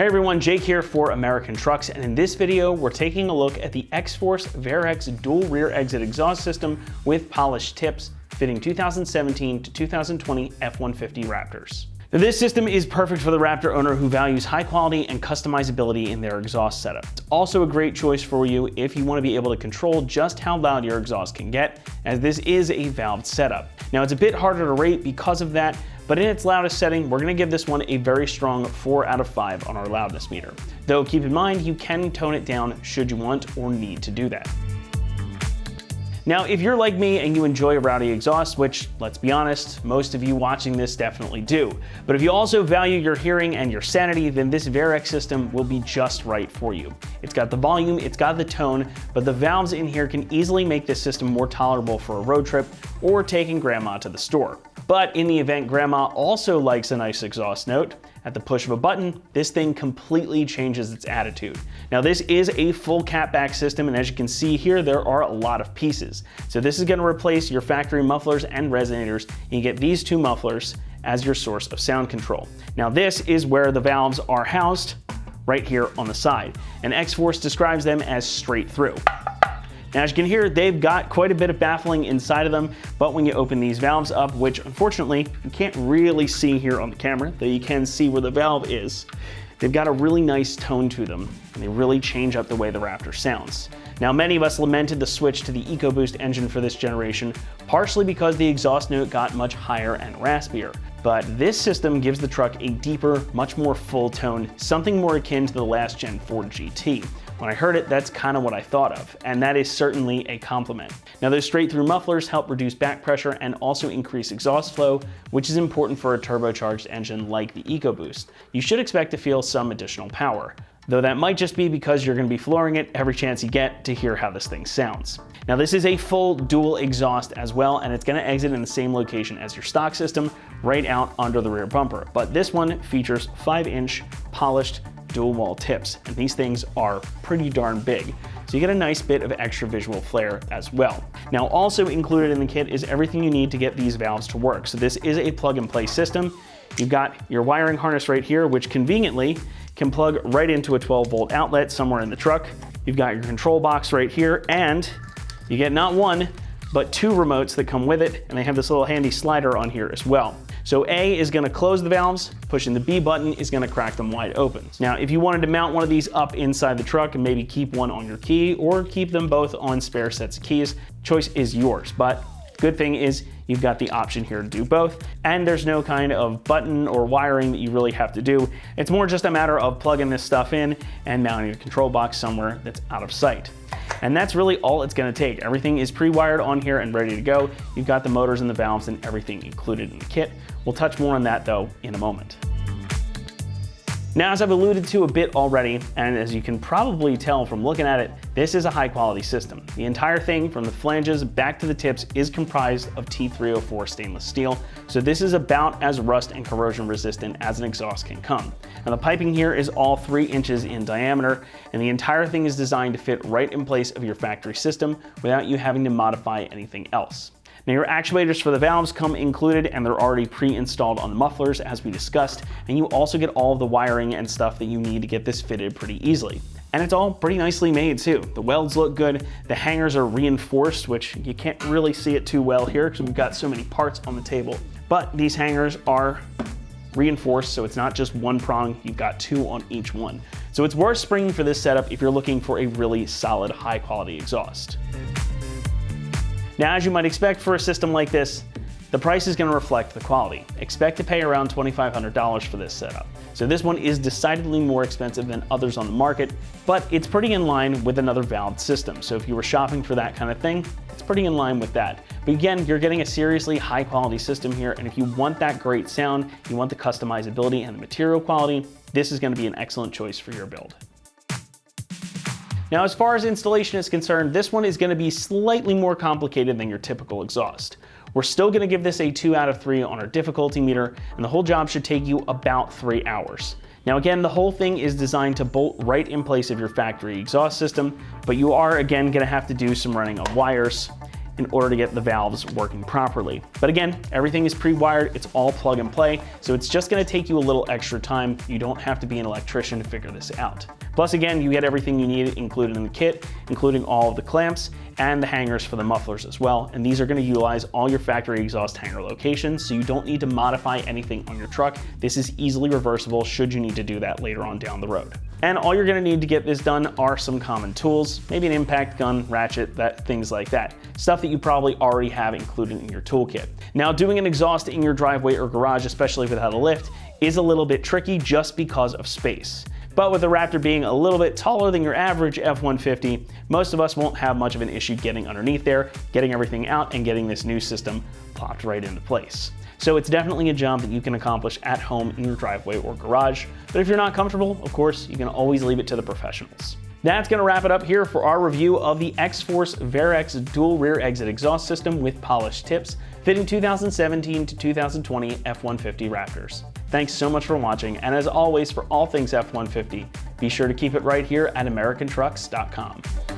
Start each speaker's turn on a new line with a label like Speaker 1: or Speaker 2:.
Speaker 1: Hey everyone, Jake here for American Trucks, and in this video we're taking a look at the XForce Varex dual rear exit exhaust system with polished tips fitting 2017 to 2020 F-150 Raptors. Now, this system is perfect for the Raptor owner who values high quality and customizability in their exhaust setup. It's also a great choice for you if you want to be able to control just how loud your exhaust can get, as this is a valved setup. Now it's a bit harder to rate because of that, but in its loudest setting, we're gonna give this one a very strong 4 out of 5 on our loudness meter. Though keep in mind, you can tone it down should you want or need to do that. Now, if you're like me and you enjoy a rowdy exhaust, which, let's be honest, most of you watching this definitely do, but if you also value your hearing and your sanity, then this Varex system will be just right for you. It's got the volume, it's got the tone, but the valves in here can easily make this system more tolerable for a road trip or taking grandma to the store. But in the event grandma also likes a nice exhaust note, at the push of a button, this thing completely changes its attitude. Now this is a full catback system, and as you can see here, there are a lot of pieces. So this is gonna replace your factory mufflers and resonators, and you get these two mufflers as your source of sound control. Now this is where the valves are housed, right here on the side, and XForce describes them as straight through. Now, as you can hear, they've got quite a bit of baffling inside of them, but when you open these valves up, which unfortunately you can't really see here on the camera, though you can see where the valve is, they've got a really nice tone to them, and they really change up the way the Raptor sounds. Now, many of us lamented the switch to the EcoBoost engine for this generation, partially because the exhaust note got much higher and raspier. But this system gives the truck a deeper, much more full tone, something more akin to the last gen Ford GT. When I heard it, that's kind of what I thought of, and that is certainly a compliment. Now, those straight through mufflers help reduce back pressure and also increase exhaust flow, which is important for a turbocharged engine like the EcoBoost. You should expect to feel some additional power, though that might just be because you're going to be flooring it every chance you get to hear how this thing sounds. Now this is a full dual exhaust as well, and it's going to exit in the same location as your stock system, right out under the rear bumper. But this one features 5-inch polished dual wall tips, and these things are pretty darn big. So you get a nice bit of extra visual flair as well. Now also included in the kit is everything you need to get these valves to work. So this is a plug and play system. You've got your wiring harness right here, which conveniently can plug right into a 12-volt outlet somewhere in the truck. You've got your control box right here, and you get not one, but two remotes that come with it, and they have this little handy slider on here as well. So A is gonna close the valves, pushing the B button is gonna crack them wide open. Now, if you wanted to mount one of these up inside the truck and maybe keep one on your key or keep them both on spare sets of keys, choice is yours. But good thing is you've got the option here to do both, and there's no kind of button or wiring that you really have to do. It's more just a matter of plugging this stuff in and mounting a control box somewhere that's out of sight. And that's really all it's gonna take. Everything is pre-wired on here and ready to go. You've got the motors and the valves and everything included in the kit. We'll touch more on that though in a moment. Now, as I've alluded to a bit already, and as you can probably tell from looking at it, this is a high quality system. The entire thing from the flanges back to the tips is comprised of T304 stainless steel, so this is about as rust and corrosion resistant as an exhaust can come. Now the piping here is all 3 inches in diameter, and the entire thing is designed to fit right in place of your factory system without you having to modify anything else. Now your actuators for the valves come included, and they're already pre-installed on the mufflers as we discussed, and you also get all of the wiring and stuff that you need to get this fitted pretty easily. And it's all pretty nicely made too. The welds look good, the hangers are reinforced, which you can't really see it too well here because we've got so many parts on the table, but these hangers are reinforced, so it's not just one prong, you've got 2 on each one. So it's worth springing for this setup if you're looking for a really solid, high quality exhaust. Now, as you might expect for a system like this, the price is gonna reflect the quality. Expect to pay around $2,500 for this setup. So this one is decidedly more expensive than others on the market, but it's pretty in line with another valved system. So if you were shopping for that kind of thing, it's pretty in line with that. But again, you're getting a seriously high quality system here, and if you want that great sound, you want the customizability and the material quality, this is gonna be an excellent choice for your build. Now, as far as installation is concerned, this one is gonna be slightly more complicated than your typical exhaust. We're still gonna give this a 2 out of 3 on our difficulty meter, and the whole job should take you about 3 hours. Now again, the whole thing is designed to bolt right in place of your factory exhaust system, but you are again gonna have to do some running of wires, in order to get the valves working properly. But again, everything is pre-wired, it's all plug and play, so it's just gonna take you a little extra time. You don't have to be an electrician to figure this out. Plus again, you get everything you need included in the kit, including all of the clamps and the hangers for the mufflers as well. And these are gonna utilize all your factory exhaust hanger locations, so you don't need to modify anything on your truck. This is easily reversible should you need to do that later on down the road. And all you're gonna need to get this done are some common tools, maybe an impact gun, ratchet, things like that. Stuff that you probably already have included in your toolkit. Now, doing an exhaust in your driveway or garage, especially without a lift, is a little bit tricky just because of space. But with the Raptor being a little bit taller than your average F-150, most of us won't have much of an issue getting underneath there, getting everything out, and getting this new system plopped right into place. So it's definitely a job that you can accomplish at home in your driveway or garage. But if you're not comfortable, of course, you can always leave it to the professionals. That's gonna wrap it up here for our review of the XForce Varex dual rear exit exhaust system with polished tips, fitting 2017 to 2020 F-150 Raptors. Thanks so much for watching, and as always, for all things F-150, be sure to keep it right here at AmericanTrucks.com.